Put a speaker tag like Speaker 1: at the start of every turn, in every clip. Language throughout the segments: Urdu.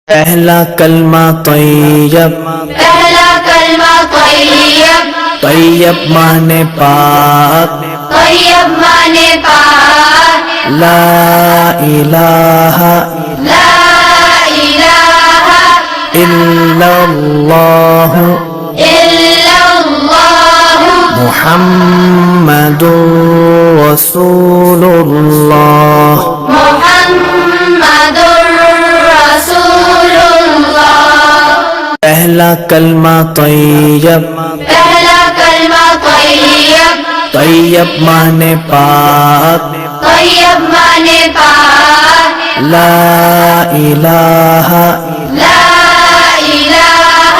Speaker 1: پہلا کلمہ طیب،
Speaker 2: پہلا کلمہ طیب،
Speaker 1: طیب معنی پاک،
Speaker 2: طیب معنی پاک،
Speaker 1: لا الہ
Speaker 2: لا الہ
Speaker 1: الا اللہ
Speaker 2: الا اللہ
Speaker 1: محمد رسول اللہ۔
Speaker 2: محمد رسول اللہ۔
Speaker 1: پہلا کلمہ طیب،
Speaker 2: پہلا کلمہ طیب،
Speaker 1: طیب معنی پاک،
Speaker 2: طیب معنی پاک،
Speaker 1: لا الہ
Speaker 2: لا الہ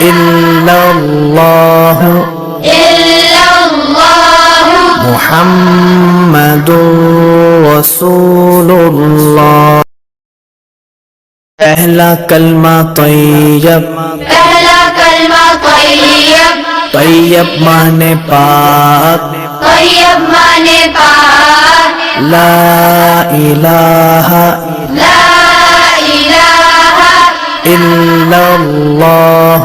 Speaker 1: الا اللہ
Speaker 2: الا اللہ
Speaker 1: محمد رسول اللہ۔ پہلا کلمہ طیب،
Speaker 2: پہلا کلمہ طیب،
Speaker 1: طیب معنی پاک،
Speaker 2: طیب معنی پاک،
Speaker 1: لا الہ
Speaker 2: لا الہ
Speaker 1: الا اللہ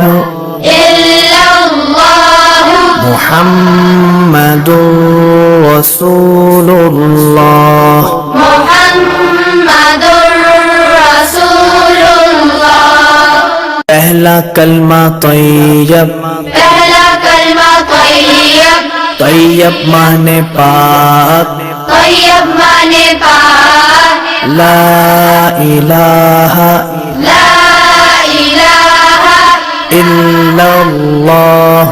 Speaker 2: الا اللہ
Speaker 1: محمد رسول اللہ۔
Speaker 2: محمد رسول اللہ۔
Speaker 1: پہلا کلمہ طیب،
Speaker 2: پہلا کلمہ طیب،
Speaker 1: طیب معنی پاک،
Speaker 2: طیب معنی پاک،
Speaker 1: لا الہ
Speaker 2: لا الہ
Speaker 1: الا اللہ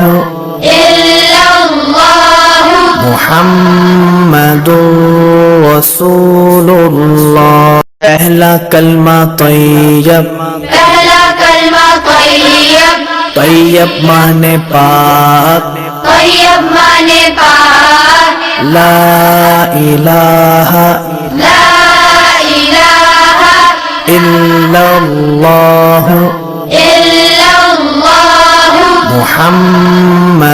Speaker 2: الا اللہ
Speaker 1: محمد رسول اللہ۔ پہلا کلمہ طیب،
Speaker 2: پہلا کلمہ طیب،
Speaker 1: طیب معنی پاک،
Speaker 2: طیب معنی پاک،
Speaker 1: لا الہ
Speaker 2: لا الہ
Speaker 1: الا اللہ
Speaker 2: الا اللہ
Speaker 1: محمد